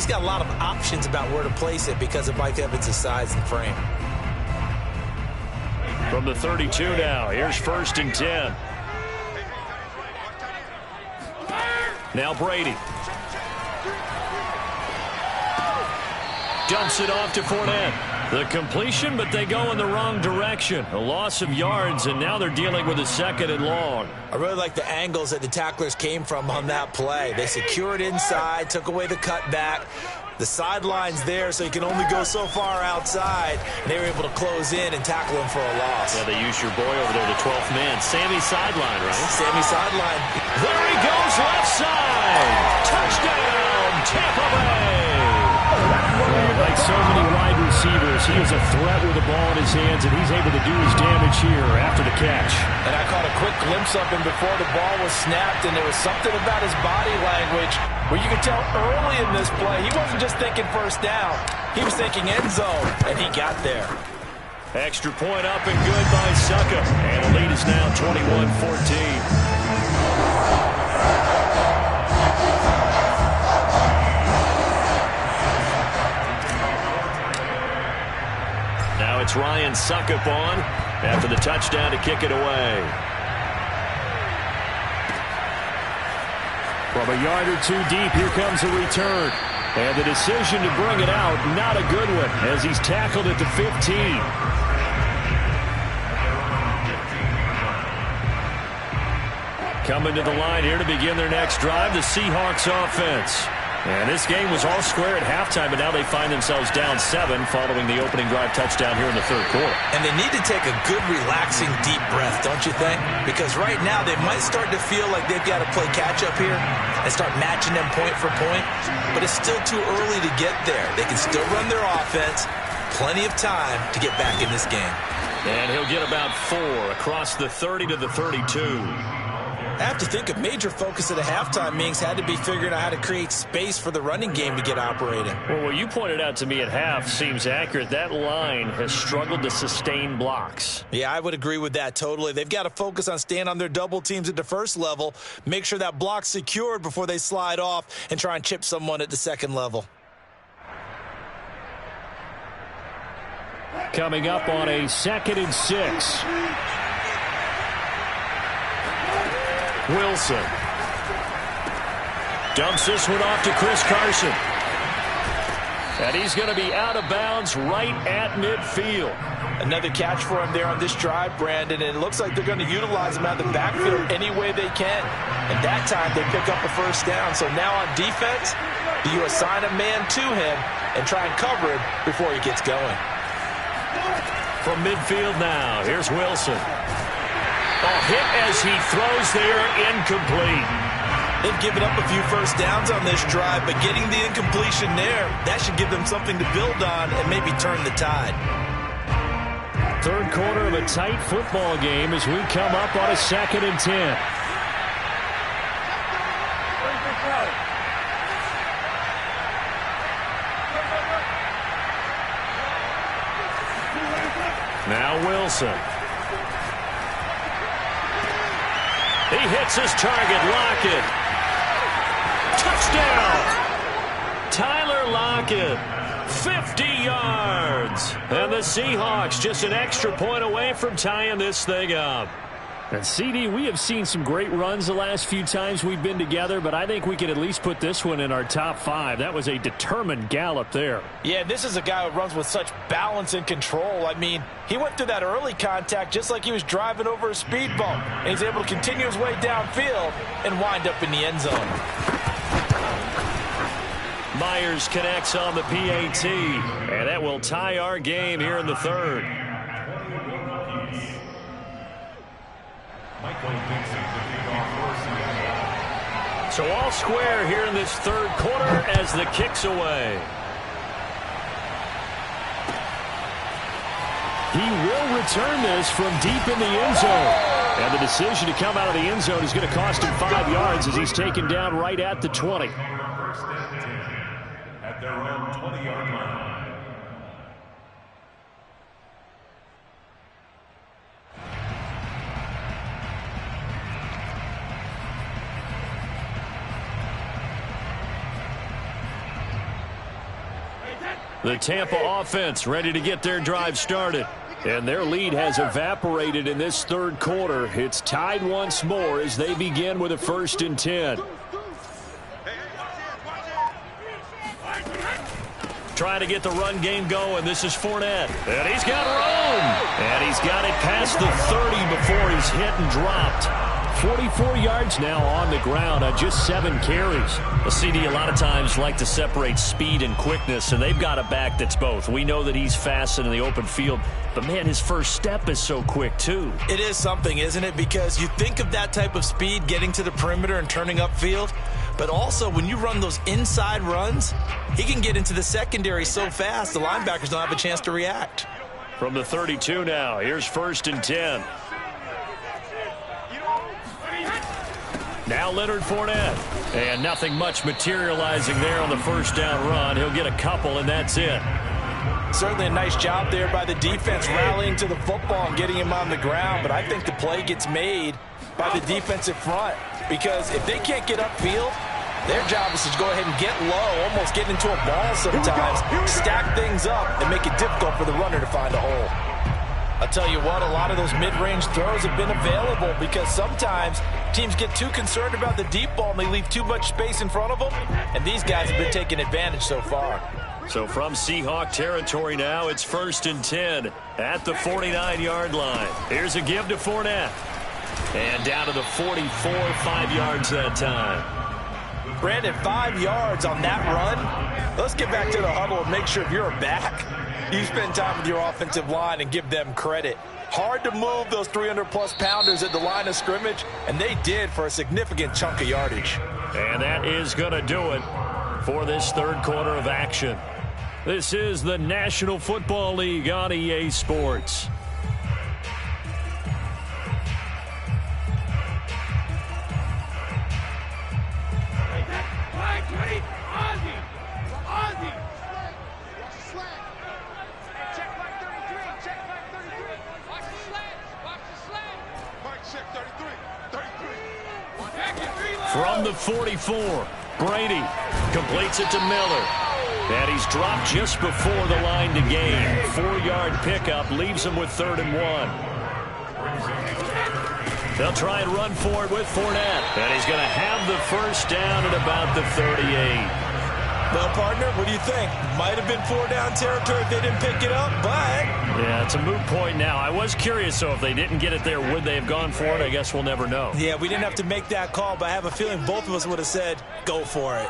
He's got a lot of options about where to place it because of Mike Evans' size and frame. From the 32 now, here's 1st and 10. Now Brady. Dumps it off to Fournette. The completion, but they go in the wrong direction. A loss of yards, and now they're dealing with a 2nd and long. I really like the angles that the tacklers came from on that play. They secured inside, took away the cutback. The sideline's there, so you can only go so far outside. And they were able to close in and tackle him for a loss. Yeah, they used your boy over there, the 12th man. Sammy sideline, right? Sammy sideline. There he goes, left side. Touchdown, Tampa Bay. Like so many wide receivers, he is a threat with the ball in his hands, and he's able to do his damage here after the catch. And I caught a quick glimpse of him before the ball was snapped, and there was something about his body language where you could tell early in this play he wasn't just thinking first down. He was thinking end zone, and he got there. Extra point up and good by Succa. And the lead is now 21-14. Now it's Ryan Suckup on after the touchdown to kick it away. From a yard or two deep, here comes a return. And the decision to bring it out, not a good one, as he's tackled at the 15. Coming to the line here to begin their next drive, the Seahawks offense. And this game was all square at halftime, but now they find themselves down 7 following the opening drive touchdown here in the 3rd quarter. And they need to take a good, relaxing, deep breath, don't you think? Because right now they might start to feel like they've got to play catch-up here and start matching them point for point. But it's still too early to get there. They can still run their offense. Plenty of time to get back in this game. And he'll get about 4 across the 30 to the 32. I have to think a major focus at a halftime meetings had to be figuring out how to create space for the running game to get operating. Well, what you pointed out to me at half seems accurate. That line has struggled to sustain blocks. Yeah, I would agree with that totally. They've got to focus on staying on their double teams at the first level, make sure that block's secured before they slide off and try and chip someone at the second level. Coming up on a 2nd and 6. Wilson dumps this one off to Chris Carson. And he's going to be out of bounds right at midfield. Another catch for him there on this drive, Brandon, and it looks like they're going to utilize him out of the backfield any way they can. And that time they pick up a first down. So now on defense, do you assign a man to him and try and cover him before he gets going? From midfield now, here's Wilson. Hit as he throws there, incomplete. They've given up a few first downs on this drive, but getting the incompletion there, that should give them something to build on and maybe turn the tide. 3rd quarter of a tight football game as we come up on a 2nd and 10. Now Wilson. He hits his target, Lockett. Touchdown! Tyler Lockett, 50 yards. And the Seahawks just an extra point away from tying this thing up. And CD, we have seen some great runs the last few times we've been together, but I think we can at least put this one in our top 5. That was a determined gallop there. Yeah, this is a guy who runs with such balance and control. I mean, he went through that early contact just like he was driving over a speed bump. And he's able to continue his way downfield and wind up in the end zone. Myers connects on the PAT, and that will tie our game here in the 3rd. So all square here in this 3rd quarter as the kick's away. He will return this from deep in the end zone. And the decision to come out of the end zone is going to cost him 5 yards as he's taken down right at the 20. At their own 20-yard line. The Tampa offense ready to get their drive started. And their lead has evaporated in this third quarter. It's tied once more as they begin with a 1st and 10. Trying to get the run game going. This is Fournette. And he's got room. And he's got it past the 30 before he's hit and dropped. 44 yards now on the ground on just 7 carries. The CD a lot of times like to separate speed and quickness, and they've got a back that's both. We know that he's fast in the open field, but, man, his first step is so quick, too. It is something, isn't it? Because you think of that type of speed getting to the perimeter and turning upfield, but also when you run those inside runs, he can get into the secondary so fast the linebackers don't have a chance to react. From the 32 now, here's 1st and 10. Now Leonard Fournette. And nothing much materializing there on the 1st down run. He'll get a couple, and that's it. Certainly a nice job there by the defense rallying to the football and getting him on the ground. But I think the play gets made by the defensive front. Because if they can't get upfield, their job is to go ahead and get low, almost get into a ball sometimes, stack things up, and make it difficult for the runner to find a hole. I'll tell you what, a lot of those mid-range throws have been available because sometimes teams get too concerned about the deep ball and they leave too much space in front of them, and these guys have been taking advantage so far. So from Seahawk territory now, it's 1st and 10 at the 49-yard line. Here's a give to Fournette. And down to the 44, 5 yards that time. Brandon, 5 yards on that run. Let's get back to the huddle and make sure if you're a back, you spend time with your offensive line and give them credit. Hard to move those 300-plus pounders at the line of scrimmage, and they did for a significant chunk of yardage. And that is going to do it for this third quarter of action. This is the National Football League on EA Sports. From the 44, Brady completes it to Miller. And he's dropped just before the line to gain. 4-yard pickup leaves him with 3rd and 1. They'll try and run for it with Fournette. And he's going to have the 1st down at about the 38. Well, partner, what do you think? Might have been 4-down territory if they didn't pick it up, but... Yeah, it's a moot point now. I was curious, so if they didn't get it there, would they have gone for it? I guess we'll never know. Yeah, we didn't have to make that call, but I have a feeling both of us would have said, go for it.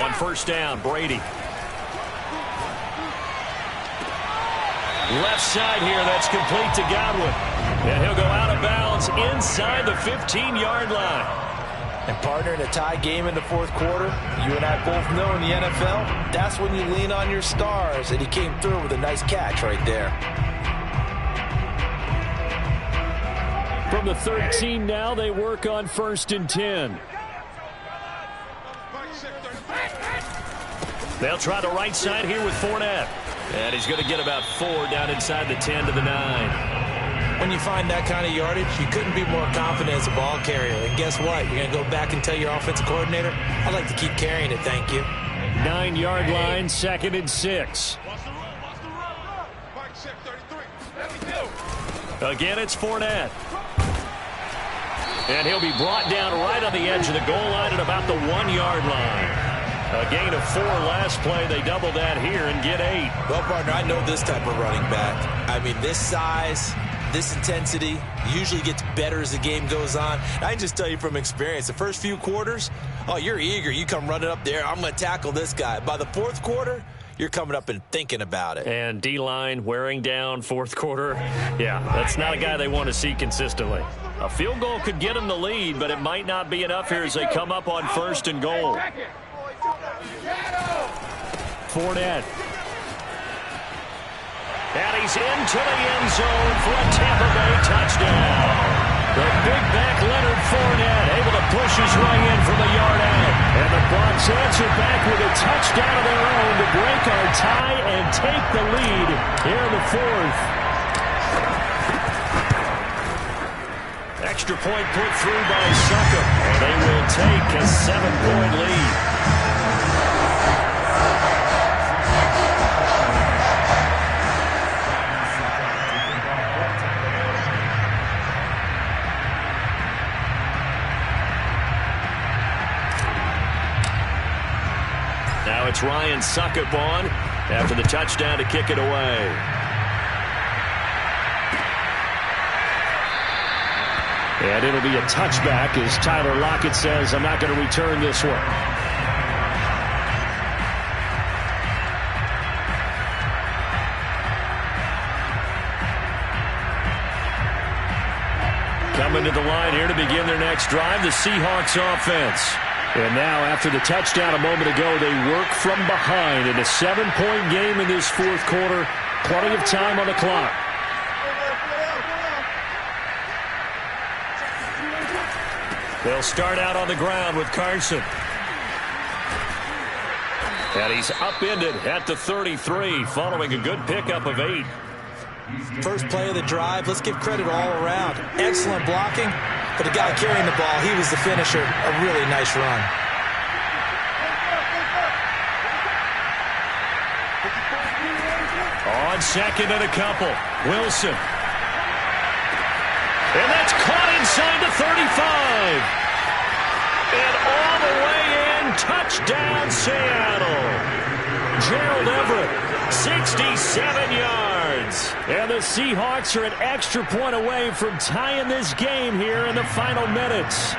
On 1st down, Brady. Left side here, that's complete to Godwin. And he'll go out of bounds inside the 15-yard line. And partner, in a tie game in the 4th quarter, you and I both know in the NFL, that's when you lean on your stars, and he came through with a nice catch right there. From the 13 now, they work on 1st and 10. They'll try the right side here with Fournette. And he's going to get about 4 down inside the 10 to the 9. When you find that kind of yardage, you couldn't be more confident as a ball carrier. And guess what? You're going to go back and tell your offensive coordinator, I'd like to keep carrying it, thank you. 9-yard line, 2nd and 6. Again, it's Fournette. And he'll be brought down right on the edge of the goal line at about the 1-yard line. A gain of 4 last play. They double that here and get 8. Well, partner, I know this type of running back. I mean, this size, this intensity usually gets better as the game goes on. I can just tell you from experience, the first few quarters, oh, you're eager. You come running up there, I'm going to tackle this guy. By the 4th quarter, you're coming up and thinking about it. And D-line wearing down 4th quarter. Yeah, that's not a guy they want to see consistently. A field goal could get them the lead, but it might not be enough here as they come up on 1st and goal. Fournette. And he's into the end zone for a Tampa Bay touchdown. The big back Leonard Fournette able to push his way in from the yard out. are back with a touchdown of their own to break our tie and take the lead here in the fourth. Extra point put through by Succop. And they will take a 7-point lead. Now it's Ryan Succop on after the touchdown to kick it away. And it'll be a touchback as Tyler Lockett says, I'm not going to return this one. Coming to the line here to begin their next drive, the Seahawks offense. And now, after the touchdown a moment ago, they work from behind in a 7-point game in this fourth quarter. Plenty of time on the clock. They'll start out on the ground with Carson. And he's upended at the 33, following a good pickup of 8. First play of the drive, let's give credit all around. Excellent blocking. But the guy carrying the ball, he was the finisher. A really nice run. On second and a couple, Wilson. And that's caught inside the 35. And all the way in, touchdown Seattle. Gerald Everett, 67 yards. And the Seahawks are an extra point away from tying this game here in the final minutes.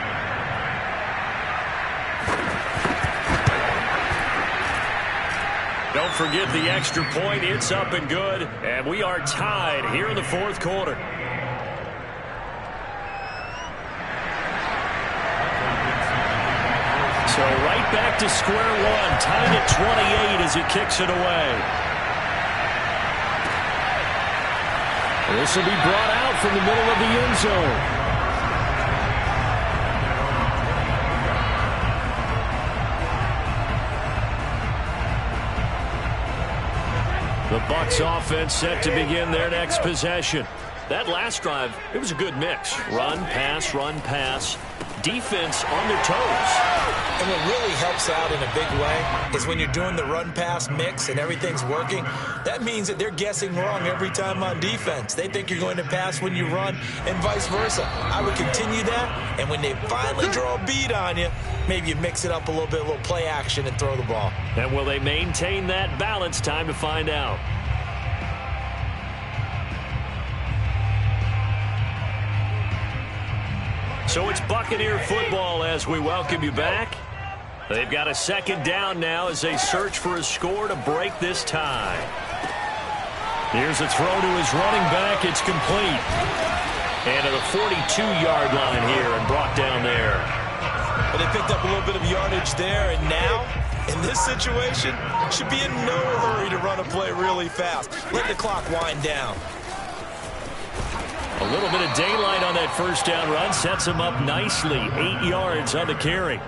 Don't forget the extra point. It's up and good. And we are tied here in the fourth quarter. So right back to square one. Tied at 28 as he kicks it away. This will be brought out from the middle of the end zone. The Bucs offense set to begin their next possession. That last drive, it was a good mix. Run, pass, defense on their toes. And what really helps out in a big way is when you're doing the run-pass mix and everything's working, that means that they're guessing wrong every time on defense. They think you're going to pass when you run and vice versa. I would continue that, and when they finally draw a beat on you, maybe you mix it up a little bit, a little play action and throw the ball. And will they maintain that balance? Time to find out. So it's Buccaneer football as we welcome you back. They've got a second down now as they search for a score to break this tie. Here's a throw to his running back. It's complete. And to the 42-yard line here and brought down there. But they picked up a little bit of yardage there, and now, in this situation, should be in no hurry to run a play really fast. Let the clock wind down. A little bit of daylight on that first down run sets him up nicely. 8 yards on the carry.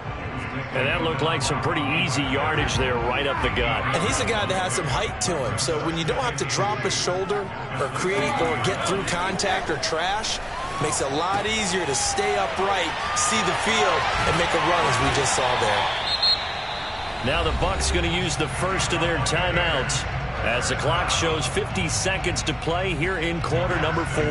And that looked like some pretty easy yardage there right up the gut. And he's a guy that has some height to him. So when you don't have to drop a shoulder or create or get through contact or trash, makes it a lot easier to stay upright, see the field, and make a run as we just saw there. Now the Bucs going to use the first of their timeouts as the clock shows 50 seconds to play here in quarter number 4.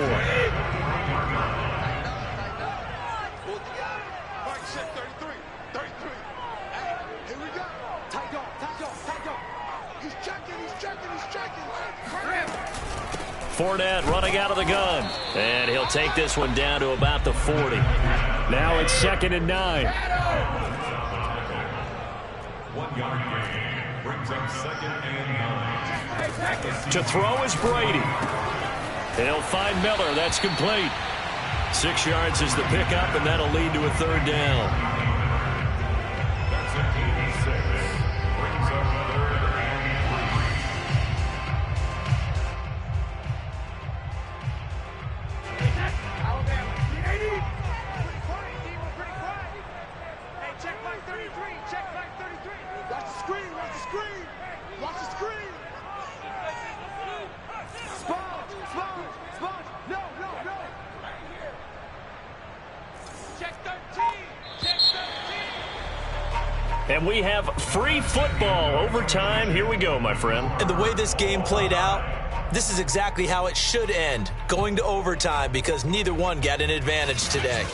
Fournette running out of the gun. And he'll take this one down to about the 40. Now it's 2nd and 9. 1 yard gain brings up 2nd and 9. To throw is Brady. They'll find Miller. That's complete. 6 yards is the pickup, and that'll lead to a 3rd down. That's a gain of 6. Brings up 3rd and 3. Pretty quiet, team. We're pretty quiet. Hey, check my Watch the screen, watch the screen. Watch the screen. Sponge. No. Check 13. And we have free football overtime. Here we go, my friend. And the way this game played out, this is exactly how it should end, going to overtime, because neither one got an advantage today.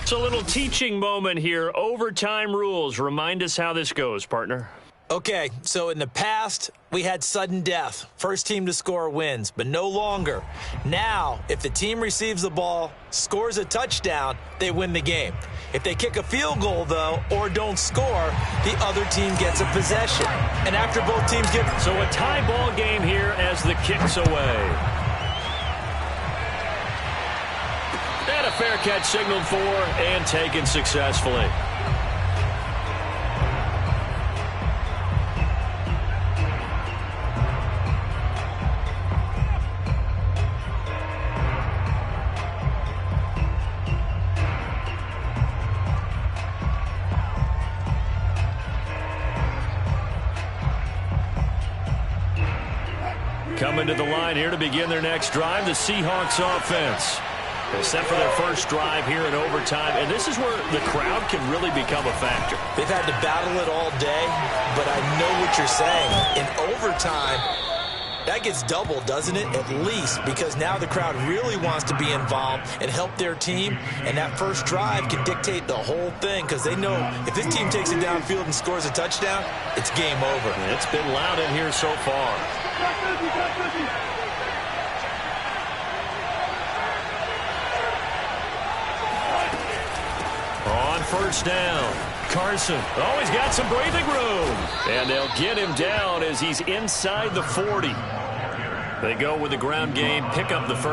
It's a little teaching moment here. Overtime rules. Remind us how this goes, partner. Okay, so in the past, we had sudden death. First team to score wins, but no longer. Now, if the team receives the ball, scores a touchdown, they win the game. If they kick a field goal, though, or don't score, the other team gets a possession. And after both teams get... So a tie ball game here as the kick's away. And a fair catch signaled for and taken successfully. Coming to the line here to begin their next drive, the Seahawks offense. They're set for their first drive here in overtime, and this is where the crowd can really become a factor. They've had to battle it all day, but I know what you're saying. In overtime, that gets doubled, doesn't it? At least, because now the crowd really wants to be involved and help their team, and that first drive can dictate the whole thing, because they know if this team takes it downfield and scores a touchdown, it's game over. It's been loud in here so far. On first down, Carson. Oh, he's got some breathing room. And they'll get him down as he's inside the 40. They go with the ground game, pick up the first.